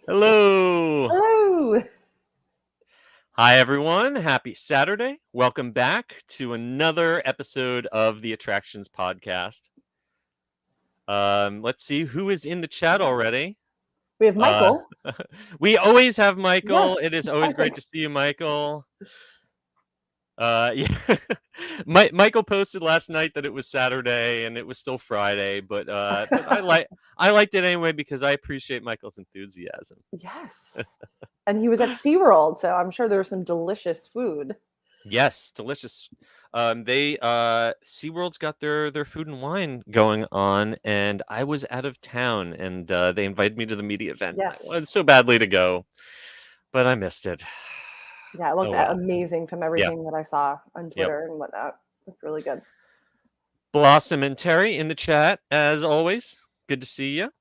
Hello. Hello. Hi, everyone. Happy Saturday. Welcome back to another episode of the Attractions Podcast. Let's see who is in the chat already. We have Michael. We always have Michael. Yes. It is always great to see you, Michael. Yeah. Michael posted last night that it was Saturday and it was still Friday, but I liked it anyway because I appreciate Michael's enthusiasm. Yes. And he was at SeaWorld, so I'm sure there was some delicious food. Yes, delicious. SeaWorld's got their food and wine going on, and I was out of town, and they invited me to the media event. Yes. I wanted so badly to go, but I missed it. Yeah, it looked amazing from everything that I saw on Twitter and whatnot. It's really good. Blossom and Terry in the chat, as always. Good to see you.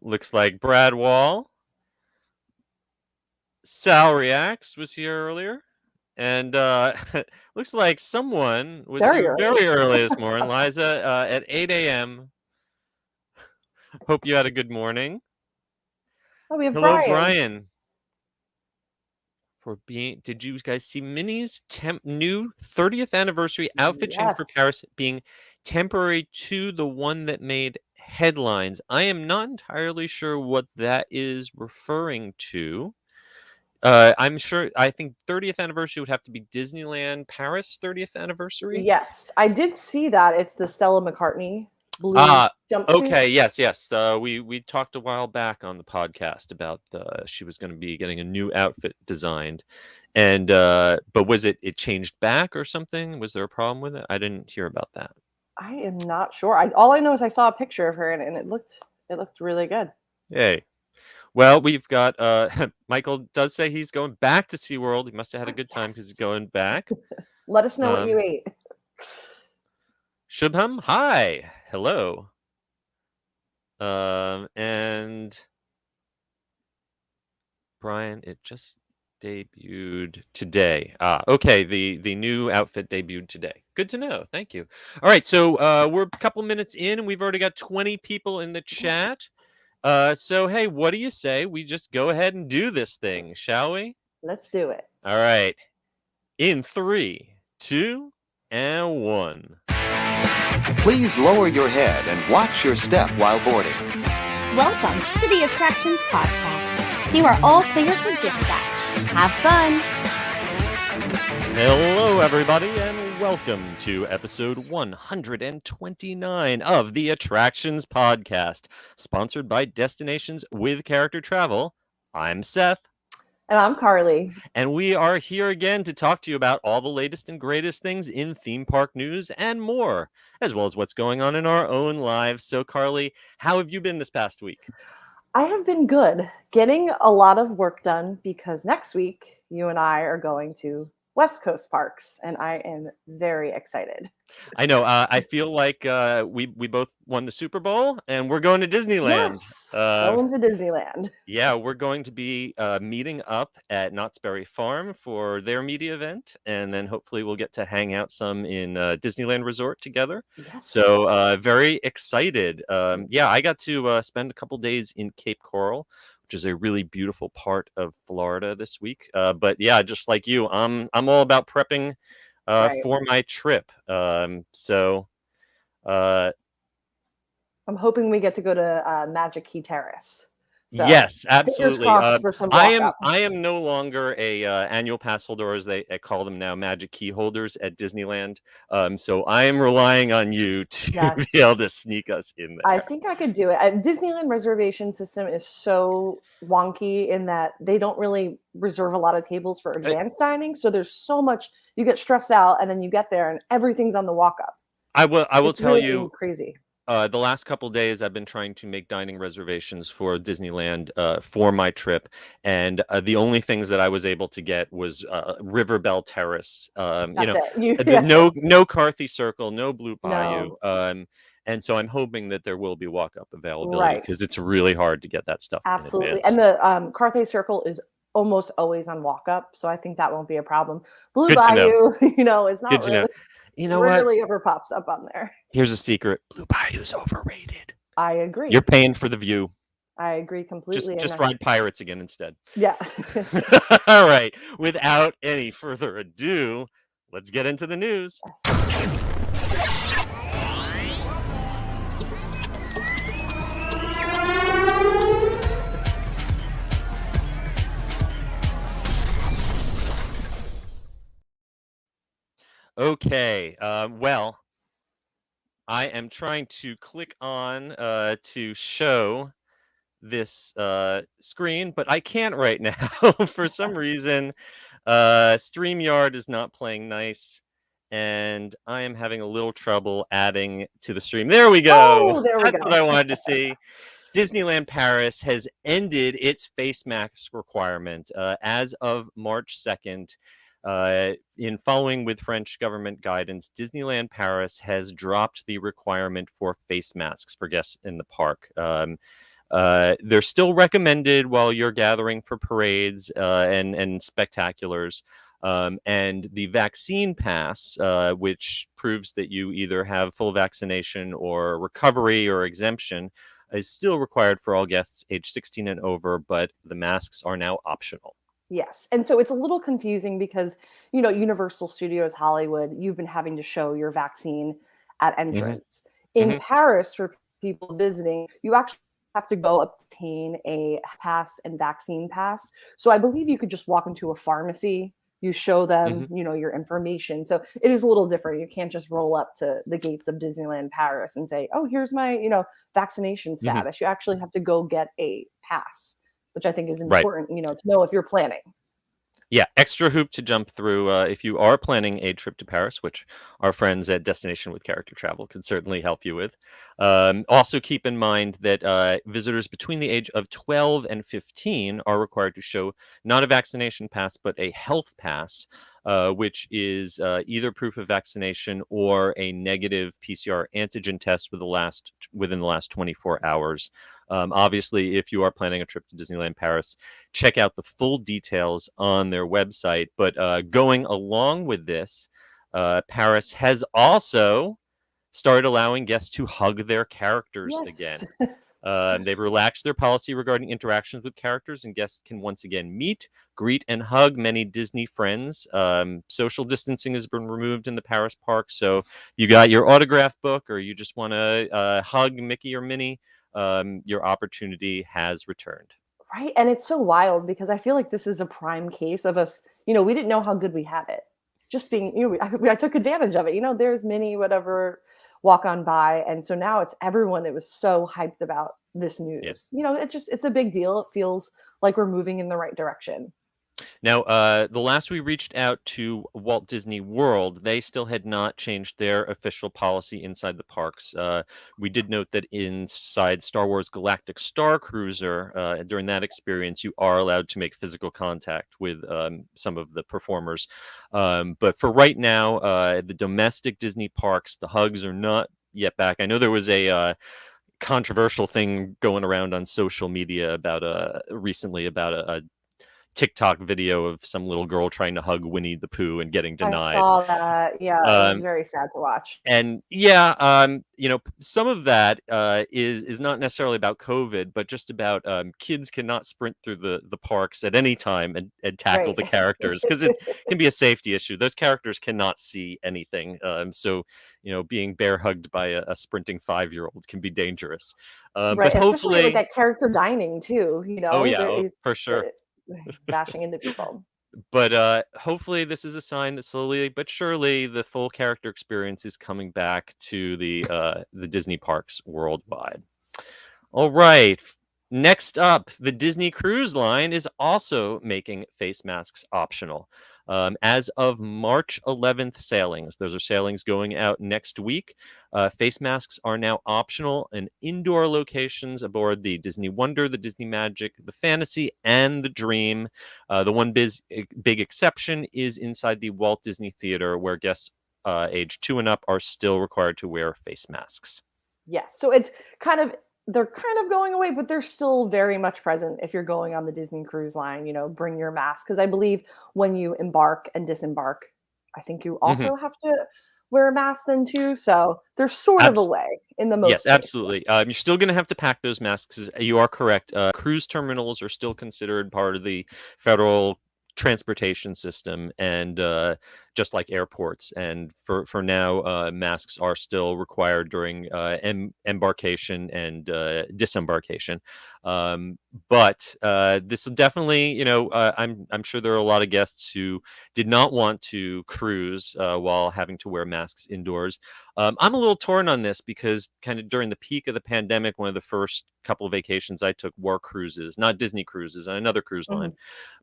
Looks like Brad Wall. Sal Reacts was here earlier. And looks like someone was here very early this morning. Liza, at 8 a.m. Hope you had a good morning. Oh, we have Hello, Brian. Did you guys see Minnie's new 30th anniversary outfit change for Paris being temporary to the one that made headlines? I am not entirely sure what that is referring to. I think 30th anniversary would have to be Disneyland Paris 30th anniversary. Yes, I did see that. It's the Stella McCartney blue jumpsuit. Okay, yes. We talked a while back on the podcast about she was going to be getting a new outfit designed, and but was it changed back or something? Was there a problem with it? I didn't hear about that. I am not sure. All I know is I saw a picture of her and it looked really good. Yay. Well, we've got Michael does say he's going back to SeaWorld. He must have had a good time because he's going back. Let us know what you ate. Shubham, hi. Hello. And Brian, it just debuted today. Okay, the new outfit debuted today. Good to know. Thank you. All right, so we're a couple minutes in and we've already got 20 people in the chat. So, hey, what do you say we just go ahead and do this thing, shall we? Let's do it. All right. In 3, 2, and 1. Please lower your head and watch your step while boarding. Welcome to the Attractions Podcast. You are all clear for dispatch. Have fun. Hello, everybody, and welcome to episode 129 of the Attractions Podcast, sponsored by Destinations with Character Travel. I'm Seth. And I'm Carly. And we are here again to talk to you about all the latest and greatest things in theme park news and more, as well as what's going on in our own lives. So, Carly, how have you been this past week? I have been good, getting a lot of work done because next week you and I are going to West Coast parks, and I am very excited. I know. I feel like we both won the Super Bowl, and we're going to Disneyland. Yes, going to Disneyland. Yeah, we're going to be meeting up at Knott's Berry Farm for their media event, and then hopefully we'll get to hang out some in Disneyland Resort together. Yes. So very excited. Yeah, I got to spend a couple days in Cape Coral, which is a really beautiful part of Florida this week. But yeah, just like you, I'm all about prepping for my trip. So I'm hoping we get to go to Magic Key Terrace. So, yes, absolutely. I am no longer a annual pass holder, as they call them now, Magic Key holders at Disneyland. So I am relying on you to be able to sneak us in there. I think I could do it. Disneyland reservation system is so wonky in that they don't really reserve a lot of tables for advanced dining. So there's so much, you get stressed out and then you get there and everything's on the walk up. I will tell really you, crazy. The last couple of days, I've been trying to make dining reservations for Disneyland for my trip, and the only things that I was able to get was River Bell Terrace. No Carthy Circle, no Blue Bayou, and so I'm hoping that there will be walk-up availability because it's really hard to get that stuff. Absolutely, and the Carthay Circle is almost always on walk-up, so I think that won't be a problem. Blue Bayou, is not really. You know rarely ever pops up on there. Here's a secret. Blue Bayou's overrated. I agree. You're paying for the view. I agree completely. And Just ride pirates again instead. yeah. All right. Without any further ado, let's get into the news. Okay. Well, I am trying to click on to show this screen, but I can't right now. For some reason, StreamYard is not playing nice, and I am having a little trouble adding to the stream. There we go. Oh, there we That's go. what I wanted to see. Disneyland Paris has ended its face mask requirement as of March 2nd. In following with French government guidance, Disneyland Paris has dropped the requirement for face masks for guests in the park. They're still recommended while you're gathering for parades and spectaculars. And the vaccine pass, which proves that you either have full vaccination or recovery or exemption, is still required for all guests age 16 and over, but the masks are now optional. Yes. And so it's a little confusing because, Universal Studios Hollywood, you've been having to show your vaccine at entrance. In Mhm. Paris, for people visiting, you actually have to go obtain a pass and vaccine pass. So I believe you could just walk into a pharmacy, you show them, your information. So it is a little different. You can't just roll up to the gates of Disneyland Paris and say, "Oh, here's my, vaccination status." You actually have to go get a pass, which I think is Right. important, to know if you're planning. Yeah, extra hoop to jump through if you are planning a trip to Paris, which our friends at Destination with Character Travel can certainly help you with. Also, keep in mind that visitors between the age of 12 and 15 are required to show not a vaccination pass, but a health pass, which is either proof of vaccination or a negative PCR antigen test within the last 24 hours. Obviously, if you are planning a trip to Disneyland Paris, check out the full details on their website. But going along with this, Paris has also started allowing guests to hug their characters again. They've relaxed their policy regarding interactions with characters, and guests can once again meet, greet, and hug many Disney friends. Social distancing has been removed in the Paris park, so you got your autograph book or you just want to hug Mickey or Minnie, your opportunity has returned. Right. And it's so wild because I feel like this is a prime case of us, we didn't know how good we had it. Just being, I took advantage of it. There's Minnie, whatever, walk on by. And so now it's everyone that was so hyped about this news. It's a big deal. It feels like we're moving in the right direction. Now, the last we reached out to Walt Disney World, they still had not changed their official policy inside the parks. We did note that inside Star Wars Galactic Star Cruiser, during that experience, you are allowed to make physical contact with some of the performers. But for right now, the domestic Disney parks, the hugs are not yet back. I know there was a controversial thing going around on social media about recently about a TikTok video of some little girl trying to hug Winnie the Pooh and getting I denied. saw that. Yeah, it was very sad to watch. And yeah, some of that is not necessarily about COVID, but just about kids cannot sprint through the parks at any time and tackle the characters because it can be a safety issue. Those characters cannot see anything. So, being bear hugged by a sprinting 5-year-old can be dangerous. Right, but especially hopefully, like that character dining too. oh yeah, for sure. Bashing into people. But hopefully this is a sign that slowly but surely the full character experience is coming back to the Disney parks worldwide. All right. Next up, the Disney Cruise Line is also making face masks optional. As of March 11th sailings, those are sailings going out next week. Face masks are now optional in indoor locations aboard the Disney Wonder, the Disney Magic, the Fantasy, and the Dream. The one big exception is inside the Walt Disney Theater, where guests age 2 and up are still required to wear face masks. Yes, so they're kind of going away, but they're still very much present if you're going on the Disney Cruise Line. Bring your mask, because I believe when you embark and disembark, I think you also have to wear a mask then too. So there's sort of a Abs- way in the most Yes, cases. absolutely. You're still going to have to pack those masks. You are correct. Cruise terminals are still considered part of the federal transportation system, and just like airports. And for now, masks are still required during embarkation and disembarkation. Um, but this is definitely, I'm sure there are a lot of guests who did not want to cruise while having to wear masks indoors. I'm a little torn on this because kind of during the peak of the pandemic, one of the first couple of vacations I took were cruises, not Disney cruises, on another cruise line. Mhm.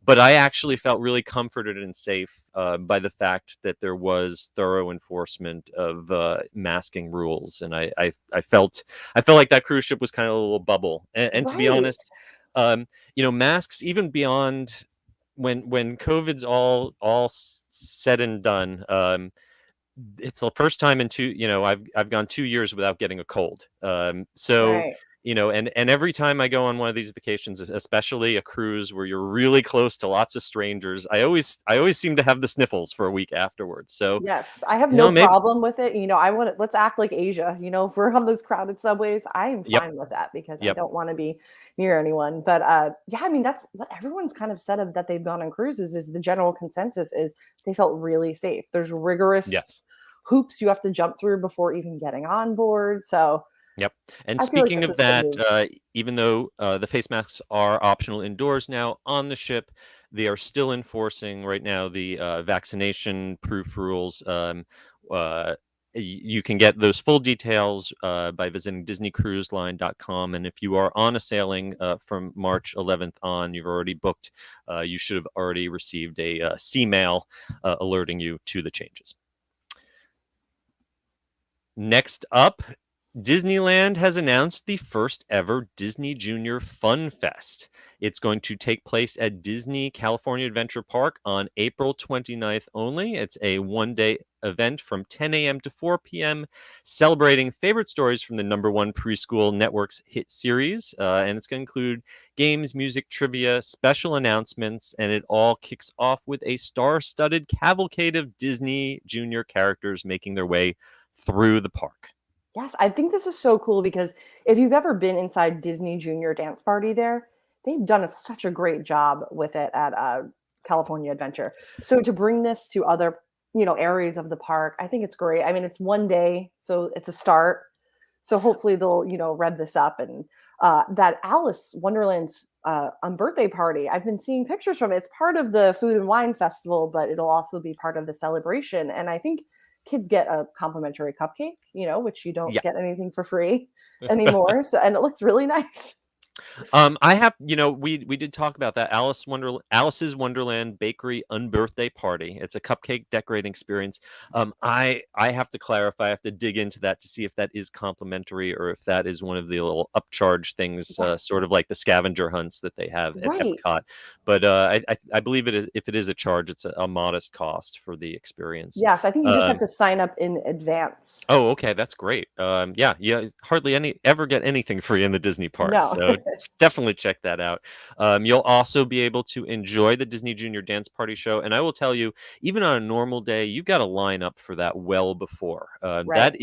But I actually felt really comforted and safe by the fact that there was thorough enforcement of masking rules, and I felt like that cruise ship was kind of a little bubble. And to be Right. honest, masks even beyond when COVID's all said and done. It's the first time in I've gone 2 years without getting a cold. So Right. and every time I go on one of these vacations, especially a cruise where you're really close to lots of strangers, I always seem to have the sniffles for a week afterwards. So Yes, I have no maybe. problem with it. I want to let's act like Asia. If we're on those crowded subways, I am Yep. fine with that because I Yep. don't want to be near anyone. But yeah, I mean that's what everyone's kind of said of that they've gone on cruises is the general consensus is they felt really safe. There's rigorous Yes. hoops you have to jump through before even getting on board. So Yep. And I feel like speaking this of is a good that, move. even though the face masks are optional indoors now on the ship, they are still enforcing right now the vaccination proof rules. You can get those full details by visiting DisneyCruiseLine.com. And if you are on a sailing from March 11th on, you've already booked, you should have already received a C-mail alerting you to the changes. Next up, Disneyland has announced the first ever Disney Junior Fun Fest. It's going to take place at Disney California Adventure Park on April 29th only. It's a one-day event from 10 a.m. to 4 p.m., celebrating favorite stories from the #1 preschool network's hit series. And it's going to include games, music, trivia, special announcements, and it all kicks off with a star-studded cavalcade of Disney Junior characters making their way through the park. Yes, I think this is so cool because if you've ever been inside Disney Junior Dance Party there, they've done such a great job with it at California Adventure. So to bring this to other, areas of the park, I think it's great. I mean, it's one day, so it's a start. So hopefully they'll, rev this up and that Alice Wonderland's on birthday party. I've been seeing pictures from it. It's part of the Food and Wine Festival, but it'll also be part of the celebration. And I think kids get a complimentary cupcake, which you don't Yeah. get anything for free anymore. So, and it looks really nice. I have, we did talk about that Alice's Wonderland Bakery Unbirthday Party. It's a cupcake decorating experience. I have to clarify. I have to dig into that to see if that is complimentary or if that is one of the little upcharge things, Yes. sort of like the scavenger hunts that they have at Right. Epcot. But I believe it is. If it is a charge, it's a modest cost for the experience. Yes, I think you just have Um, to sign up in advance. Oh, okay, that's great. Yeah, hardly ever get anything free in the Disney parks, No. so definitely check that out. You'll also be able to enjoy the Disney Junior Dance Party show, and I will tell you, even on a normal day, you've got to line up for that well before. Right.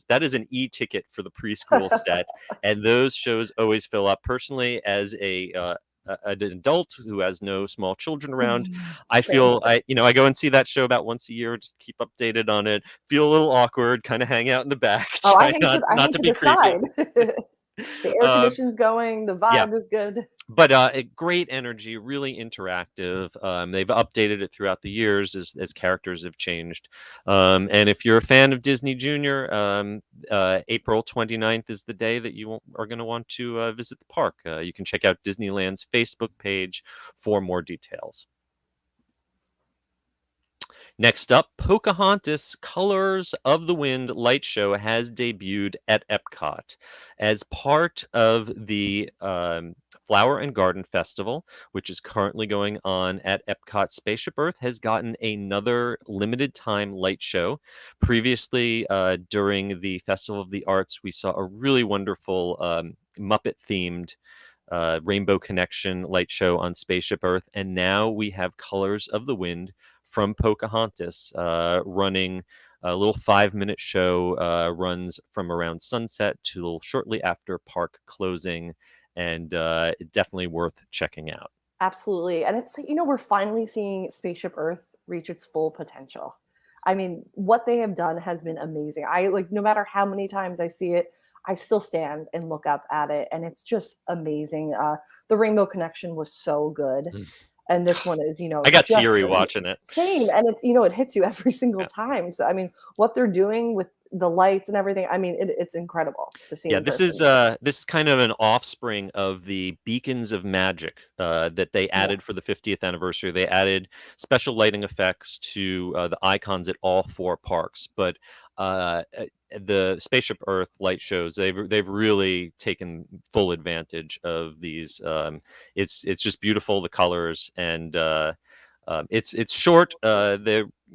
That is an e-ticket for the preschool set, and those shows always fill up. Personally, as an adult who has no small children around, I Same. feel I go and see that show about once a year, just keep updated on it. Feel a little awkward, kind of hang out in the back, Oh, I try hang not to I not hang to to be the creepy. side. The air Um, conditioning's going, the yeah, vibe is good. but a great energy, really interactive. They've updated it throughout the years as characters have changed. And if you're a fan of Disney Junior, April 29th is the day that you are going to want to visit the park. You can check out Disneyland's Facebook page for more details. Next up, Pocahontas Colors of the Wind light show has debuted at Epcot as part of the Flower and Garden Festival, which is currently going on at Epcot. Spaceship Earth has gotten another limited time light show. Previously, during the Festival of the Arts, we saw a really wonderful Muppet themed Rainbow Connection light show on Spaceship Earth, and now we have Colors of the Wind from Pocahontas running A little 5-minute show runs from around sunset to shortly after park closing, and definitely worth checking out. Absolutely. And it's, we're finally seeing Spaceship Earth reach its full potential. I mean, what they have done has been amazing. I like, no matter how many times I see it, I still stand and look up at it, and it's just amazing. The Rainbow Connection was so good, Mm. and this one is, I got just teary great. watching it. Same, and it's, it hits you every single Yeah. time. So I mean, what they're doing with the lights and everything, I mean, it's incredible to see. Yeah, in this person. is kind of an offspring of the Beacons of Magic that they Yeah. added for the 50th anniversary. They added special lighting effects to the icons at all 4 parks, but the Spaceship Earth light shows, they've really taken full advantage of these. It's just beautiful, the colors, and it's short.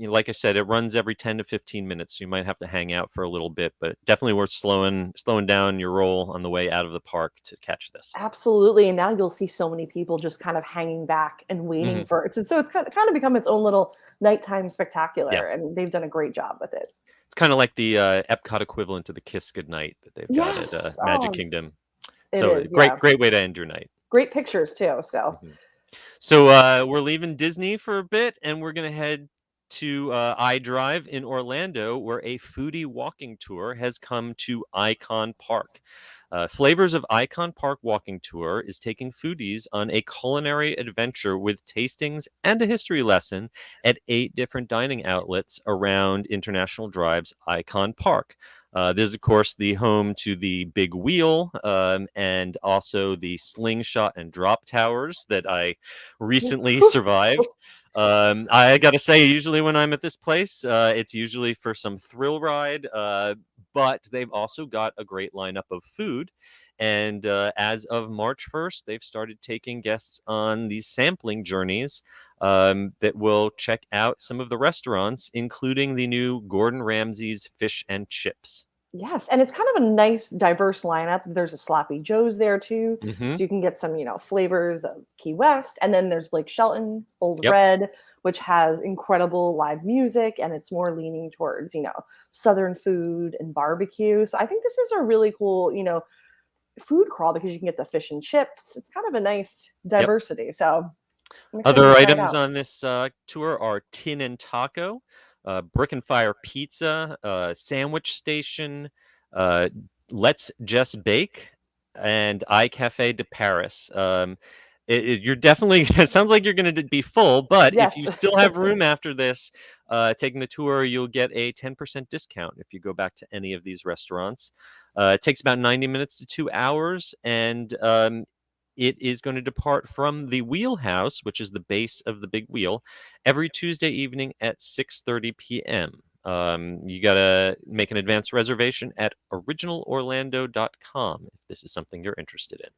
Like I said, it runs every 10 to 15 minutes. So you might have to hang out for a little bit, but definitely worth slowing down your roll on the way out of the park to catch this. Absolutely, and now you'll see so many people just kind of hanging back and waiting for it. So it's kind of become its own little nighttime spectacular, Yeah. and they've done a great job with it. It's kind of like the Epcot equivalent to the Kiss Goodnight that they've got at Yes. Magic Oh, Kingdom. it So is, great, yeah. great way to end your night. Great pictures too. So Mhm. So we're leaving Disney for a bit, and we're going to head to iDrive in Orlando, where a foodie walking tour has come to Icon Park. Flavors of Icon Park walking tour is taking foodies on a culinary adventure with tastings and a history lesson at 8 different dining outlets around International Drive's Icon Park. This is, of course, the home to the Big Wheel and also the Slingshot and Drop Towers that I recently survived. I got to say, usually when I'm at this place, it's usually for some thrill ride, but they've also got a great lineup of food. And as of March 1st, they've started taking guests on these sampling journeys that will check out some of the restaurants, including the new Gordon Ramsay's Fish and Chips. yes, and it's kind of a nice, diverse lineup. There's a Sloppy Joe's there too, Mm-hmm. so you can get some, flavors of Key West, and then there's Blake Shelton, Old Yep. Red, which has incredible live music, and it's more leaning towards, Southern food and barbecue. So I think this is a really cool, food crawl because you can get the fish and chips. It's kind of a nice diversity. So I'm excited Other to try it items out. on this tour are Tin and Taco, Brick and Fire Pizza, Sandwich Station, Let's Just Bake, and iCafe de Paris. You're definitely, it sounds like you're going to be full, but if you Yes. still have room after this, taking the tour, you'll get a 10% discount if you go back to any of these restaurants. It takes about 90 minutes to 2 hours, and it is going to depart from the Wheelhouse, which is the base of the Big Wheel, every Tuesday evening at 6:30 p.m. You got to make an advance reservation at originalorlando.com if this is something you're interested in.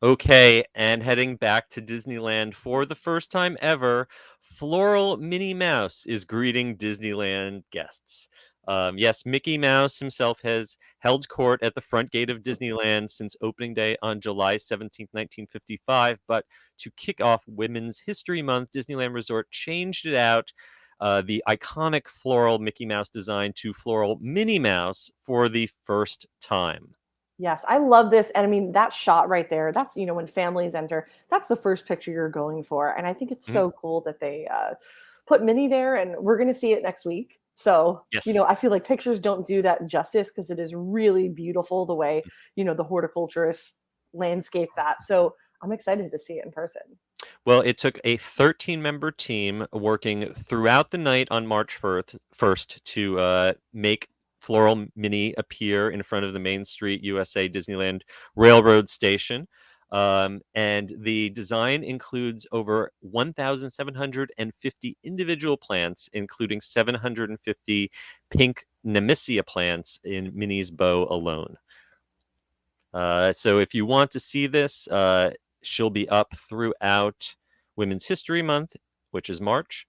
Okay, and heading back to Disneyland for the first time ever, Floral Minnie Mouse is greeting Disneyland guests. Yes, Mickey Mouse himself has held court at the front gate of Disneyland since opening day on July 17th, 1955. But to kick off Women's History Month, Disneyland Resort changed it out, the iconic floral Mickey Mouse design to Floral Minnie Mouse for the first time. Yes, I love this. And I mean, that shot right there, that's, when families enter, that's the first picture you're going for. And I think it's Mhm. so cool that they put Minnie there, and we're going to see it next week. So, Yes. I feel like pictures don't do that justice because it is really beautiful the way, the horticulturists landscape that. So I'm excited to see it in person. Well, it took a 13-member team working throughout the night on March 1st to make Floral Minnie appear in front of the Main Street USA Disneyland Railroad Station. And the design includes over 1,750 individual plants, including 750 pink Nemesia plants in Minnie's bow alone. So if you want to see this, she'll be up throughout Women's History Month, which is March.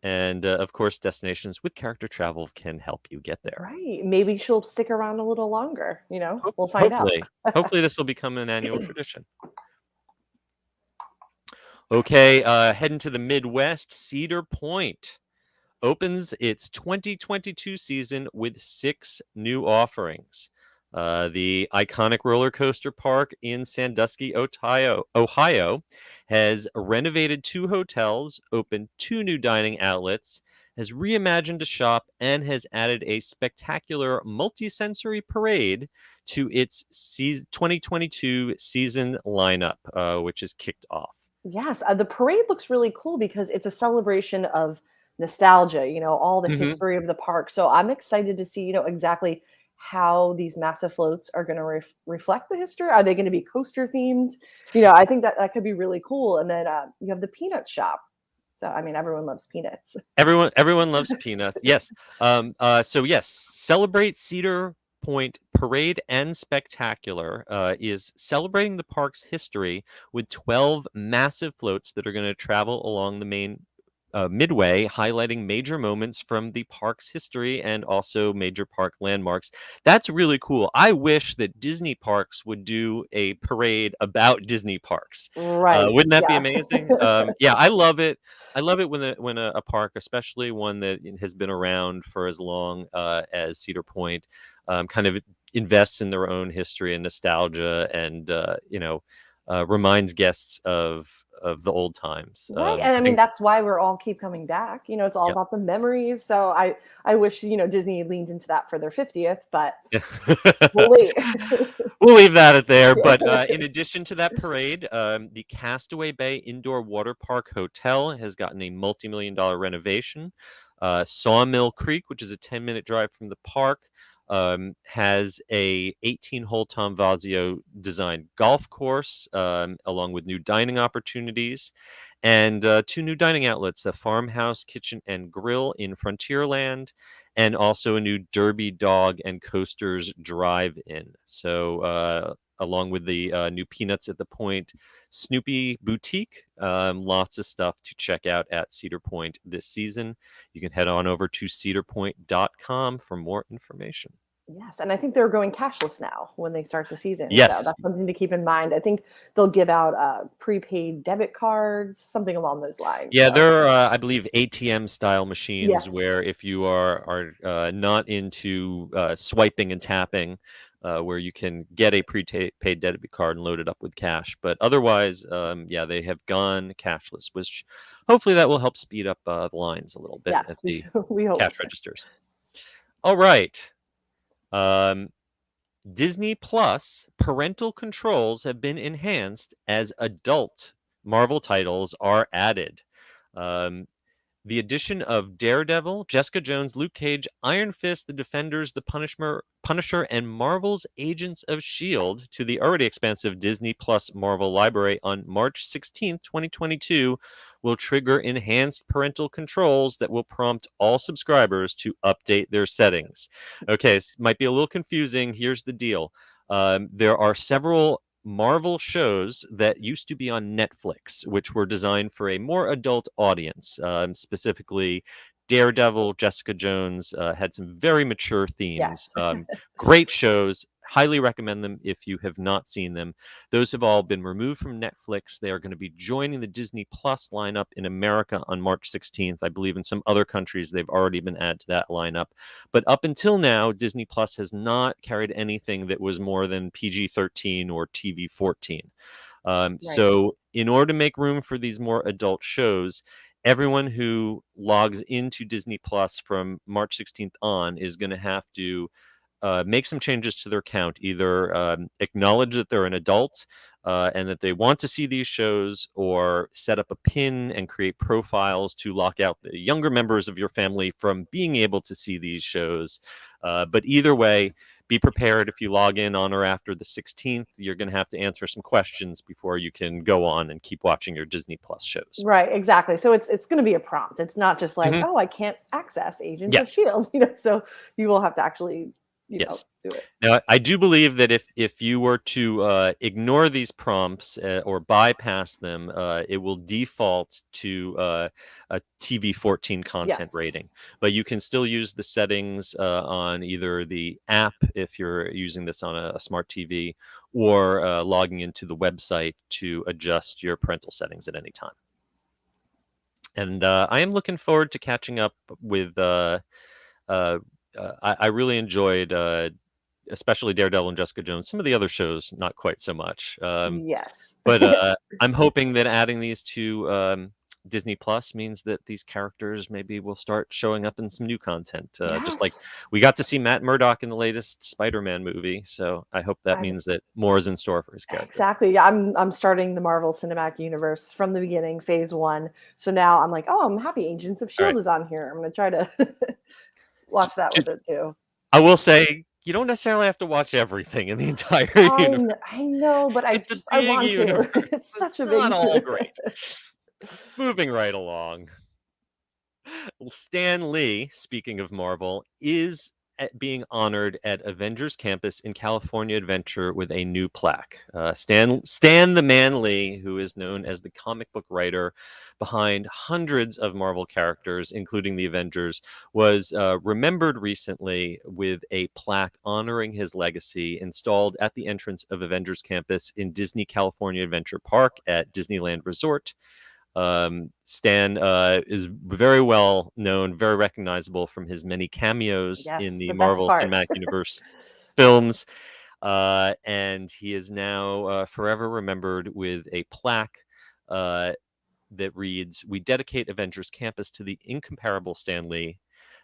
And of course, destinations with character travel can help you get there. Right. Maybe she'll stick around a little longer. We'll find out. Hopefully, this will become an annual tradition. Okay, heading to the Midwest, Cedar Point. opens its 2022 season with 6 new offerings. The iconic roller coaster park in Sandusky, Ohio, has renovated 2 hotels, opened 2 new dining outlets, has reimagined a shop, and has added a spectacular multisensory parade to its 2022 season lineup, which is kicked off. Yes, the parade looks really cool because it's a celebration of nostalgia, all the hmm history of the park. So I'm excited to see, exactly how these massive floats are going to reflect the history. Are they going to be coaster themed? I think that could be really cool. And then you have the peanut shop. So I mean, everyone loves peanuts. Everyone loves peanuts. Yes. So yes, celebrate Cedar Point Parade and Spectacular is celebrating the park's history with 12 massive floats that are going to travel along the main midway, highlighting major moments from the park's history and also major park landmarks. That's really cool. I wish that Disney parks would do a parade about Disney parks. Right. Wouldn't that be Yeah. amazing? Yeah, I love it. I love it when a park, especially one that has been around for as long as Cedar Point, kind of invests in their own history and nostalgia, and reminds guests of the old times. Right. And I I mean, think, that's why we're all keep coming back. It's all yeah. about the memories. So I wish, Disney leans into that for their 50th, but we'll wait. We'll leave that at there. But Yeah. in addition to that parade, the Castaway Bay Indoor Water Park Hotel has gotten a multi-million-dollar renovation. Sawmill Creek, which is a 10-minute drive from the park, has a 18-hole Tom Vazio designed golf course, along with new dining opportunities, and 2 new dining outlets: a farmhouse kitchen and grill in Frontierland, and also a new Derby Dog and Coasters drive-in. So, along with the new Peanuts at the Point Snoopy Boutique, lots of stuff to check out at Cedar Point this season. You can head on over to cedarpoint.com for more information. Yes, and I think they're going cashless now when they start the season. So Yes. that's something to keep in mind. I think they'll give out prepaid debit cards, something along those lines. Yeah, So there are, I believe, ATM style machines yes. where if you are not into swiping and tapping, where you can get a prepaid debit card and load it up with cash. But otherwise, yeah, they have gone cashless, which hopefully that will help speed up the lines a little bit at Yes, the we hope. cash registers. All right. Um, Disney Plus parental controls have been enhanced as adult Marvel titles are added. Um, the addition of Daredevil, Jessica Jones, Luke Cage, Iron Fist, The Defenders, The Punisher, and Marvel's Agents of S.H.I.E.L.D. to the already expansive Disney Plus Marvel library on March 16th, 2022 will trigger enhanced parental controls that will prompt all subscribers to update their settings. Okay, this might be a little confusing. Here's the deal. There are several Marvel shows that used to be on Netflix, which were designed for a more adult audience. Specifically, Daredevil, Jessica Jones had some very mature themes. Yes. Great shows. Highly recommend them if you have not seen them. Those have all been removed from Netflix. They are going to be joining the Disney Plus lineup in America on March 16th. I believe in some other countries they've already been added to that lineup. But up until now, Disney Plus has not carried anything that was more than PG-13 or TV-14. Right. So in order to make room for these more adult shows, everyone who logs into Disney Plus from March 16th on is going to have to make some changes to their account, either acknowledge that they're an adult and that they want to see these shows, or set up a pin and create profiles to lock out the younger members of your family from being able to see these shows. But either way, be prepared. If you log in on or after the 16th, you're going to have to answer some questions before you can go on and keep watching your Disney Plus shows. Right, exactly. So it's going to be a prompt. It's not just like, Mhm. oh, I can't access Agents of Yes. Shield, so you will have to actually, Yes. do it. Now, I do believe that if you were to ignore these prompts or bypass them, it will default to a TV-14 content Yes. rating. But you can still use the settings on either the app if you're using this on a smart TV, or logging into the website to adjust your parental settings at any time. And I am looking forward to catching up with. Uh, I really enjoyed, especially Daredevil and Jessica Jones. Some of the other shows, not quite so much. Yes. But I'm hoping that adding these to Disney Plus means that these characters maybe will start showing up in some new content. Just like Yes. we got to see Matt Murdock in the latest Spider-Man movie, so I hope that means that more is in store for his character. Exactly. Yeah, I'm starting the Marvel Cinematic Universe from the beginning, phase 1. So now I'm like, oh, I'm happy Agents of All S.H.I.E.L.D. right. is on here. I'm going to try to watch that with it too. I will say you don't necessarily have to watch everything in the entire universe. I know, but It's a I big want universe. to. It's It's such a not big all great. Moving right along. Stan Lee, speaking of Marvel, is being honored at Avengers Campus in California Adventure with a new plaque. Stan the Man Lee, who is known as the comic book writer behind hundreds of Marvel characters, including the Avengers, was remembered recently with a plaque honoring his legacy installed at the entrance of Avengers Campus in Disney California Adventure Park at Disneyland Resort. Stan is very well known, very recognizable from his many cameos Yes, in the the best Marvel part. Cinematic Universe films. And he is now forever remembered with a plaque that reads, "We dedicate Avengers Campus to the incomparable Stan Lee,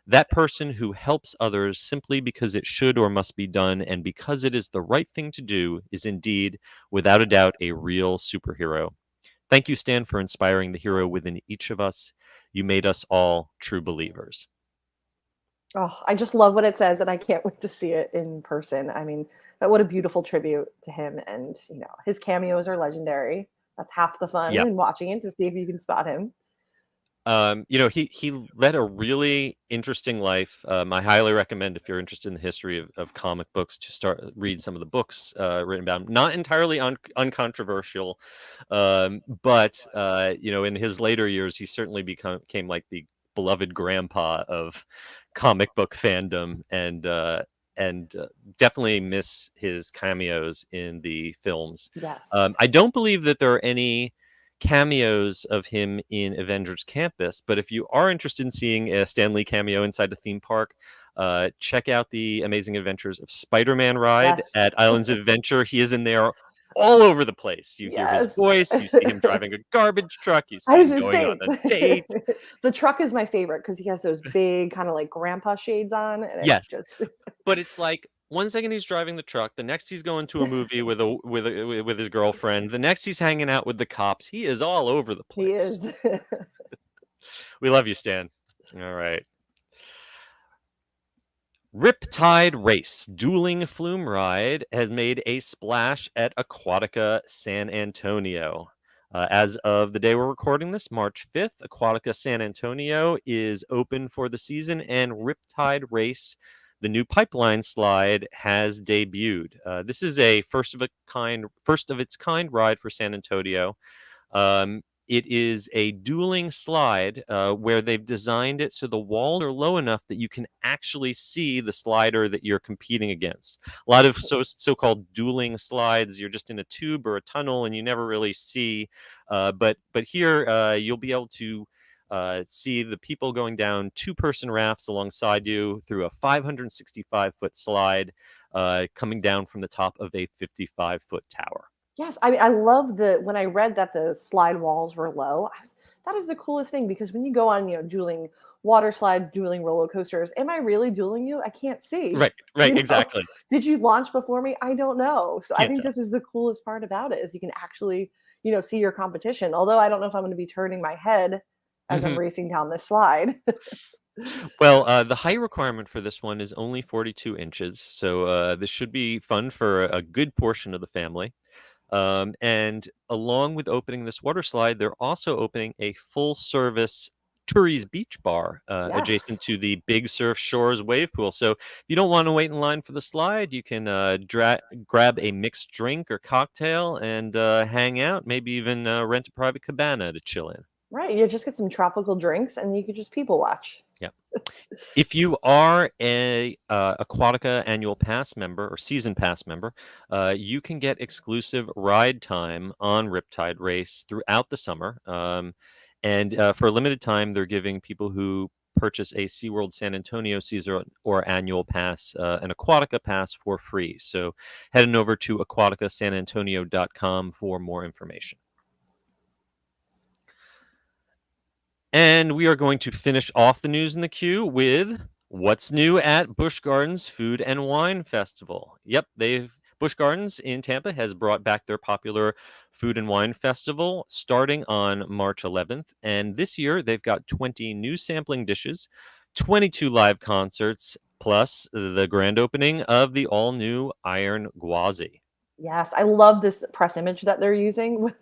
that person who helps others simply because it should or must be done, and because it is the right thing to do, is indeed, without a doubt, a real superhero. Thank you, Stan, for inspiring the hero within each of us. You made us all true believers." Oh, I just love what it says, and I can't wait to see it in person. I mean, what a beautiful tribute to him. And, his cameos are legendary. That's half the fun Yeah. in watching it, to see if you can spot him. He led a really interesting life. I highly recommend, if you're interested in the history of comic books, to read some of the books written about him. Not entirely uncontroversial, but in his later years, he certainly became like the beloved grandpa of comic book fandom, and definitely miss his cameos in the films. Yes. I don't believe that there are any cameos of him in Avengers Campus, but if you are interested in seeing a Stan Lee cameo inside a theme park, check out the Amazing Adventures of Spider-Man ride Yes. at Islands of Adventure. He is in there all over the place. You hear his Yes. voice, you see him driving a garbage truck, you I see was him just going on saying, a date. the truck is my favorite because he has those big kind of like grandpa shades on, and Yes, it's just but it's like one second he's driving the truck, the next he's going to a movie with his girlfriend, the next he's hanging out with the cops. He is all over the he place. is. We love you, Stan. All right. Riptide Race dueling flume ride has made a splash at Aquatica San Antonio. As of the day we're recording this, March 5th, Aquatica San Antonio is open for the season, and Riptide Race, the new pipeline slide, has debuted. This is a first of its kind ride for San Antonio. It is a dueling slide where they've designed it so the walls are low enough that you can actually see the slider that you're competing against. A lot of so-called dueling slides, you're just in a tube or a tunnel and you never really see. But here you'll be able to see the people going down two-person rafts alongside you through a 565-foot slide coming down from the top of a 55-foot tower. Yes, I mean, I love when I read that the slide walls were low. That is the coolest thing, because when you go on, dueling water slides, dueling roller coasters, am I really dueling you? I can't see. Right, exactly. Did you launch before me? I don't know. So I Can't think tell. this is the coolest part about it, is you can actually, see your competition. Although I don't know if I'm going to be turning my head as I'm racing down this slide. Well, the height requirement for this one is only 42 inches, so this should be fun for a good portion of the family. And along with opening this water slide, they're also opening a full-service Turi's Beach Bar adjacent Yes. to the Big Surf Shores wave pool. So if you don't want to wait in line for the slide, you can grab a mixed drink or cocktail and hang out, maybe even rent a private cabana to chill in. Right. You just get some tropical drinks and you could just people watch. Yeah. If you are a Aquatica annual pass member or season pass member, you can get exclusive ride time on Riptide Race throughout the summer. And for a limited time, they're giving people who purchase a SeaWorld San Antonio season or annual pass an Aquatica pass for free. So head on over to aquaticasanantonio.com for more information. And we are going to finish off the news in the queue with what's new at Busch Gardens Food and Wine Festival. Yep, Busch Gardens in Tampa has brought back their popular Food and Wine Festival starting on March 11th. And this year they've got 20 new sampling dishes, 22 live concerts, plus the grand opening of the all-new Iron Gwazi. Yes, I love this press image that they're using with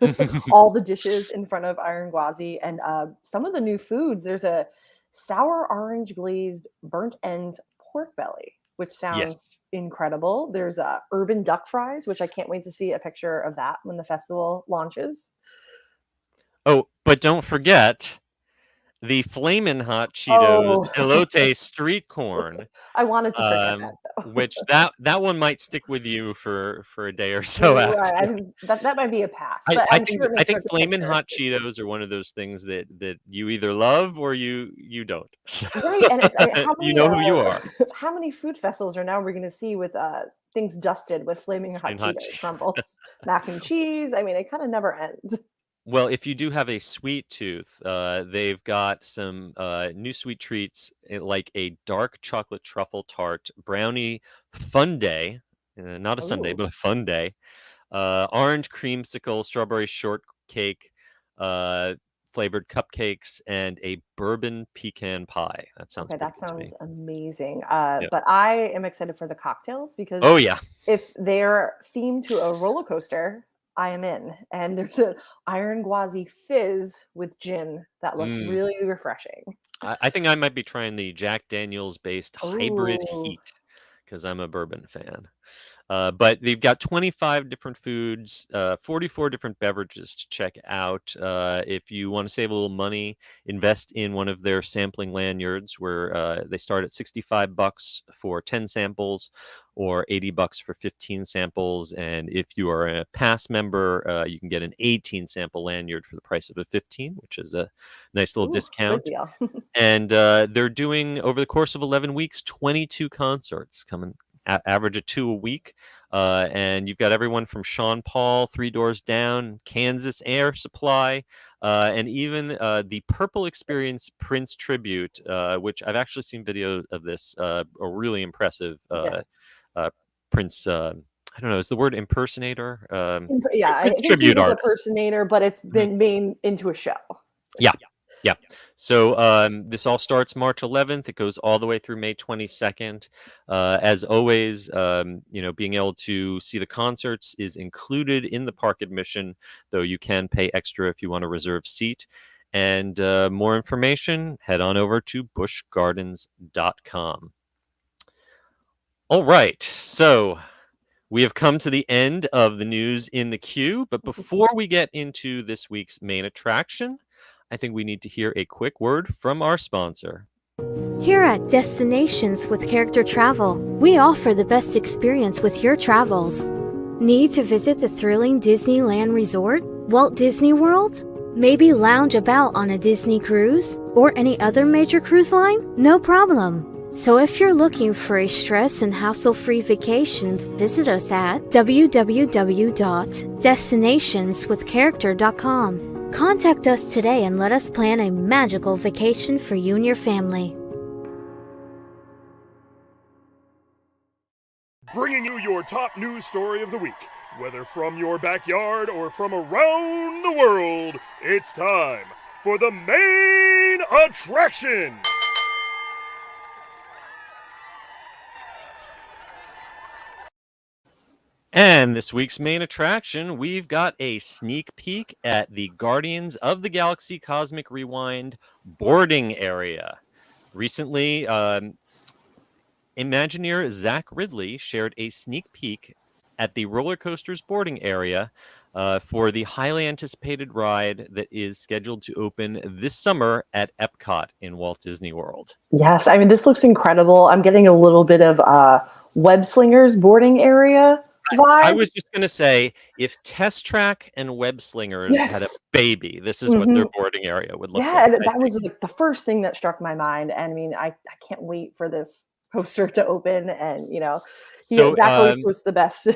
all the dishes in front of Iron Gwazi and some of the new foods. There's a sour orange glazed burnt ends pork belly, which sounds incredible. There's urban duck fries, which I can't wait to see a picture of that when the festival launches. Oh, but don't forget the Flamin' Hot Cheetos elote street corn. I wanted to forget that, though. Which that one might stick with you for a day or so after. Right. that might be a pass. But I think Flamin' Hot Cheetos are one of those things that you either love or you don't. Right, and how many, you know who you are. How many food festivals are now we're going to see with things dusted with Flaming Hot Cheetos, crumbles, mac and cheese? I mean, it kind of never ends. Well, if you do have a sweet tooth, they've got some new sweet treats like a dark chocolate truffle tart brownie fun day, not a sundae, but a fun day, orange creamsicle, strawberry shortcake, flavored cupcakes, and a bourbon pecan pie. That sounds that sounds to amazing. But I am excited for the cocktails because if they're themed to a roller coaster, I am in. And there's an Iron Gwazi fizz with gin that looks really refreshing. I think I might be trying the Jack Daniels based hybrid heat because I'm a bourbon fan. But they've got 25 different foods, 44 different beverages to check out. If you want to save a little money, invest in one of their sampling lanyards where they start at $65 for 10 samples or $80 for 15 samples. And if you are a pass member, you can get an 18 sample lanyard for the price of a 15, which is a nice little discount. Good deal. And they're doing, over the course of 11 weeks, 22 concerts coming. Average of 2 a week, and you've got everyone from Sean Paul, Three Doors Down, Kansas Air Supply, and even the Purple Experience Prince tribute, which I've actually seen video of this, a really impressive Prince. I don't know, is the word impersonator? I think tribute artist. Impersonator, but it's been made into a show. Yeah. So this all starts March 11th. It goes all the way through May 22nd. As always, being able to see the concerts is included in the park admission, though you can pay extra if you want a reserved seat. And more information, head on over to buschgardens.com. All right. So we have come to the end of the news in the queue. But before we get into this week's main attraction, I think we need to hear a quick word from our sponsor. Here at Destinations with Character Travel, we offer the best experience with your travels. Need to visit the thrilling Disneyland Resort, Walt Disney World? Maybe lounge about on a Disney cruise or any other major cruise line? No problem. So if you're looking for a stress and hassle-free vacation, visit us at www.destinationswithcharacter.com. Contact us today and let us plan a magical vacation for you and your family. Bringing you your top news story of the week. Whether from your backyard or from around the world, it's time for the main attraction. And this week's main attraction, we've got a sneak peek at the Guardians of the Galaxy Cosmic Rewind boarding area. Recently, Imagineer Zach Ridley shared a sneak peek at the roller coaster's boarding area for the highly anticipated ride that is scheduled to open this summer at Epcot in Walt Disney World. Yes, I mean, this looks incredible. I'm getting a little bit of Web Slingers boarding area I vibe. was just gonna say, if Test Track and Web Slingers had a Yes. baby, this is what their Mhm. boarding area would look Yeah, like, and I that think. was, like, the first thing that struck my mind, and I mean, I can't wait for this coaster to open and, So, Zach always posts the best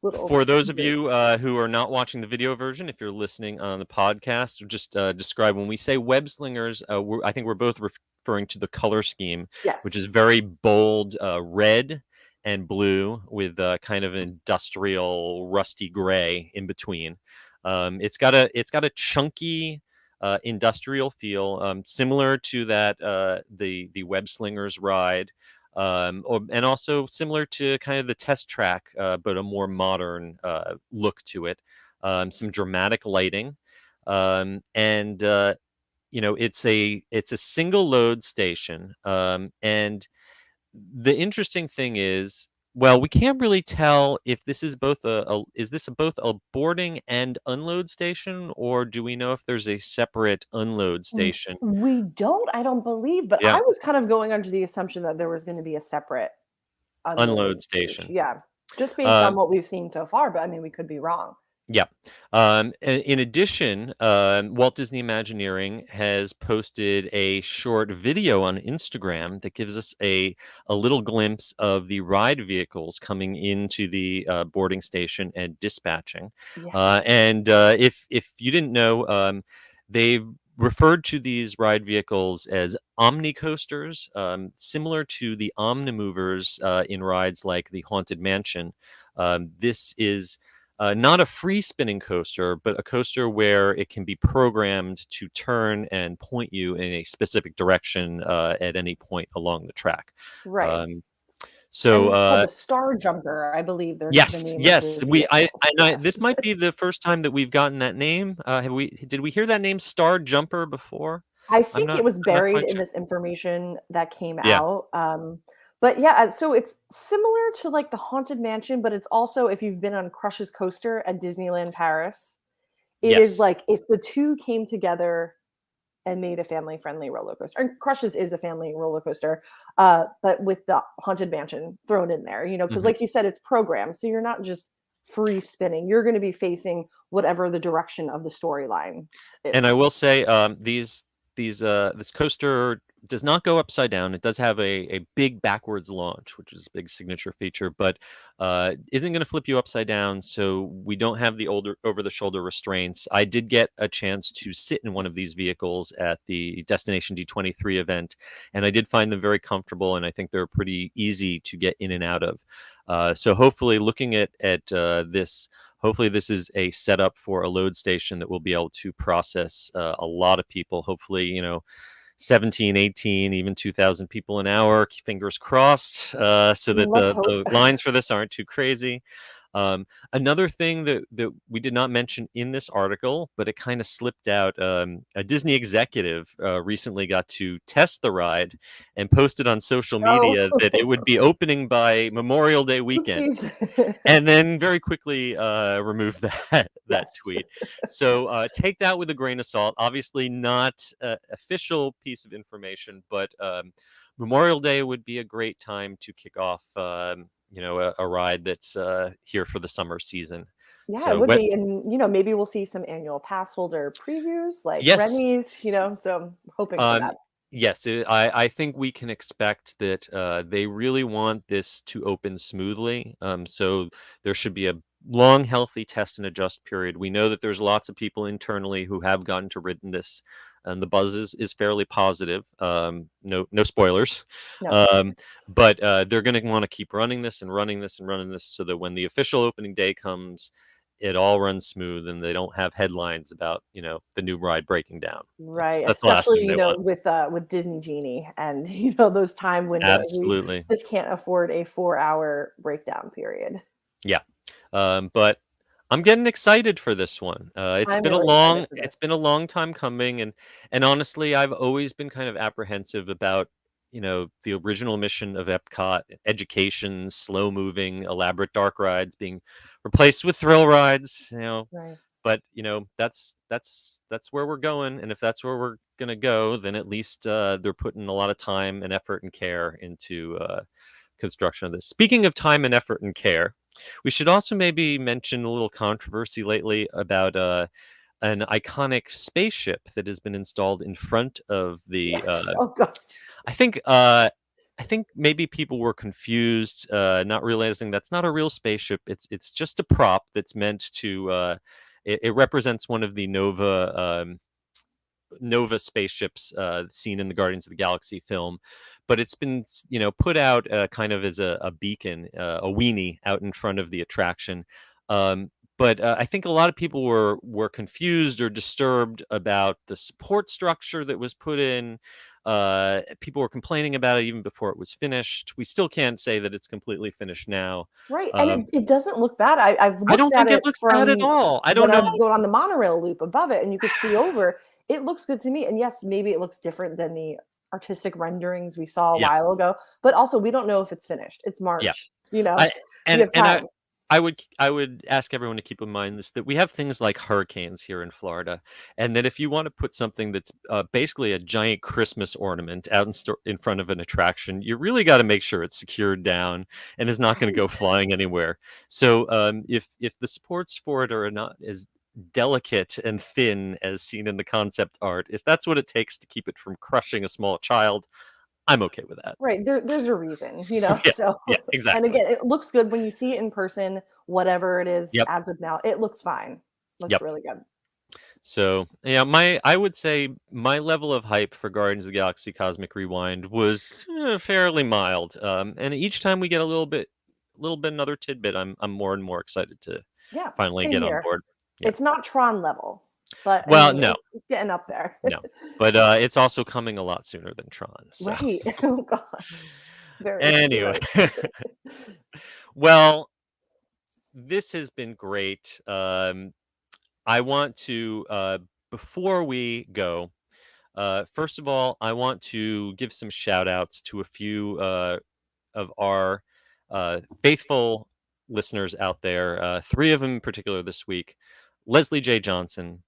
little for those of pictures. you who are not watching the video version, if you're listening on the podcast, just describe when we say web slingers. I think we're both referring to the color scheme, which is Yes. very bold red and blue with kind of an industrial rusty gray in between. It's got a chunky industrial feel, similar to that the web slingers ride, and also similar to kind of the Test Track, but a more modern look to it. Some dramatic lighting, and it's a single load station, and the interesting thing is, well, we can't really tell if this is both a boarding and unload station, or do we know if there's a separate unload station? I don't believe, but Yeah, I was kind of going under the assumption that there was gonna be a separate unload unloading station. station. Yeah, just based on Um, what we've seen so far, but I mean, we could be wrong. Yeah. In addition, Walt Disney Imagineering has posted a short video on Instagram that gives us a little glimpse of the ride vehicles coming into the boarding station and dispatching. Yes. If you didn't know, they've referred to these ride vehicles as omni coasters, similar to the omnimovers in rides like the Haunted Mansion. This is not a free spinning coaster, but a coaster where it can be programmed to turn and point you in a specific direction at any point along the track. Right. Um, And so it's called the Star Jumper, I believe the yes, name of yes, the vehicle. Yes. this might be the first time that we've gotten that name. Did we hear that name Star Jumper before? I I'm think not it was I'm not buried quite in sure. this information that came Yeah. out. But yeah, so it's similar to like the Haunted Mansion, but it's also if you've been on Crush's coaster at Disneyland Paris, it is Yes. like if the two came together and made a family-friendly roller coaster. And Crush's is a family roller coaster, but with the Haunted Mansion thrown in there, because Mhm. like you said, it's programmed, so you're not just free spinning. You're going to be facing whatever the direction of the storyline And I is. will say, this coaster does not go upside down. It does have a big backwards launch, which is a big signature feature, but isn't going to flip you upside down. So we don't have the older over the shoulder restraints. I did get a chance to sit in one of these vehicles at the Destination D23 event, and I did find them very comfortable, and I think they're pretty easy to get in and out of. So hopefully, looking at this. Hopefully, this is a setup for a load station that will be able to process a lot of people. Hopefully, 17, 18, even 2,000 people an hour. Fingers crossed, so that Let's the hope. lines for this aren't too crazy. Another thing that we did not mention in this article, but it kind of slipped out. A Disney executive recently got to test the ride and posted on social Oh, media that it would be opening by Memorial Day weekend, oopsies. and then very quickly remove that Yes. tweet. So take that with a grain of salt. Obviously, not official piece of information, but Memorial Day would be a great time to kick off, a ride that's here for the summer season. Yeah, it So, would be, and, maybe we'll see some annual pass holder previews like yes, Rennie's, so I'm hoping for Um, that. yes, I think we can expect that they really want this to open smoothly. So there should be a long, healthy test and adjust period. We know that there's lots of people internally who have gotten to ridden this, and the buzz is fairly positive. No spoilers, No. um, but they're going to want to keep running this and running this and running this so that when the official opening day comes, it all runs smooth and they don't have headlines about the new ride breaking down. Right, That's the last especially, thing they want. with Disney Genie and, those time windows. We Absolutely. just can't afford a 4-hour breakdown period. Yeah. But I'm getting excited for this one. I'm really excited for It's this. been a long time coming, and honestly, I've always been kind of apprehensive about, the original mission of Epcot, education, slow moving, elaborate dark rides being replaced with thrill rides. Right. But that's where we're going, and if that's where we're gonna go, then at least they're putting a lot of time and effort and care into construction of this. Speaking of time and effort and care, We should also maybe mention a little controversy lately about an iconic spaceship that has been installed in front of the. Yes. Oh god. I think. I think maybe people were confused, not realizing that's not a real spaceship. It's just a prop that's meant to. It represents one of the Nova spaceships seen in the Guardians of the Galaxy film, but it's been put out kind of as a beacon, a weenie out in front of the attraction. But I think a lot of people were confused or disturbed about the support structure that was put in. People were complaining about it even before it was finished. We still can't say that it's completely finished now. Right, and it doesn't look bad. I've I don't looked at think it it looks bad at from all. I don't when I know. was going on the monorail loop above it, and you could see over. It looks good to me, and yes, maybe it looks different than the artistic renderings we saw a Yeah, while ago, but also we don't know if it's finished. It's yeah. March, I we and have and time. I would ask everyone to keep in mind this that we have things like hurricanes here in Florida, and that if you want to put something that's basically a giant Christmas ornament out in front of an attraction, you really got to make sure it's secured down and is not going to go Right. flying anywhere. So if the supports for it are not as delicate and thin as seen in the concept art, if that's what it takes to keep it from crushing a small child, I'm okay with that. Right, there's a reason, Yeah, so yeah, and exactly. again, it looks good when you see it in person, whatever it is Yep, as of now, it looks fine. Looks yep. really good. So yeah, I would say my level of hype for Guardians of the Galaxy Cosmic Rewind was fairly mild. And each time we get a little bit another tidbit, I'm more and more excited to Yeah, finally same get on here. board. Yeah. It's not Tron level, but I Well, mean, no, it's getting up there. no, but it's also coming a lot sooner than Tron. So Right. Oh god. Very anyway, scary. well, this has been great. I want to before we go. First of all, I want to give some shout outs to a few of our faithful listeners out there. Three of them in particular this week: Leslie J. Johnson,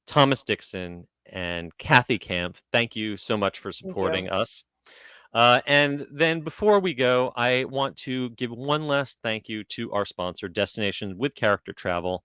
Thomas Dixon, and Kathy Camp. Thank you so much for Thank you. supporting us. And then before we go, I want to give one last thank you to our sponsor, Destinations with Character Travel.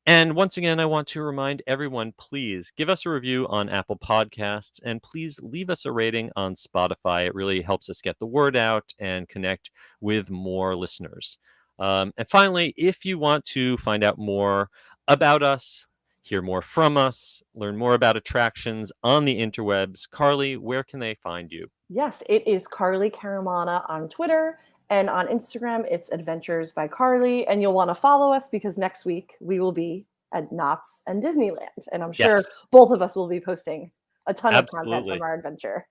And once again, I want to remind everyone, please give us a review on Apple Podcasts and please leave us a rating on Spotify. It really helps us get the word out and connect with more listeners. And finally, if you want to find out more about us, hear more from us, learn more about attractions on the interwebs, Carly, where can they find you? Yes, it is Carly Caramana on Twitter, and on Instagram it's Adventures by Carly, and you'll want to follow us because next week we will be at Knott's and Disneyland, and I'm sure Yes, both of us will be posting a ton of content from absolutely. our adventure.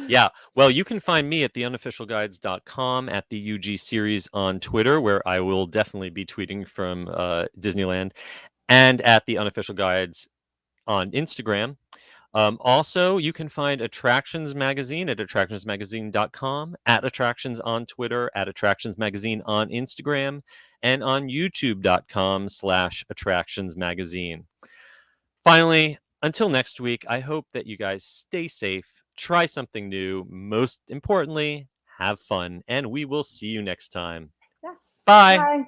Yeah. Well, you can find me at theunofficialguides.com, at the UG series on Twitter, where I will definitely be tweeting from Disneyland, and at the unofficial guides on Instagram. Also, you can find Attractions Magazine at attractionsmagazine.com, at Attractions on Twitter, at Attractions Magazine on Instagram, and on youtube.com/Attractions Magazine. Finally, until next week, I hope that you guys stay safe, try something new, most importantly, have fun, and we will see you next time. Yes. Bye. Bye.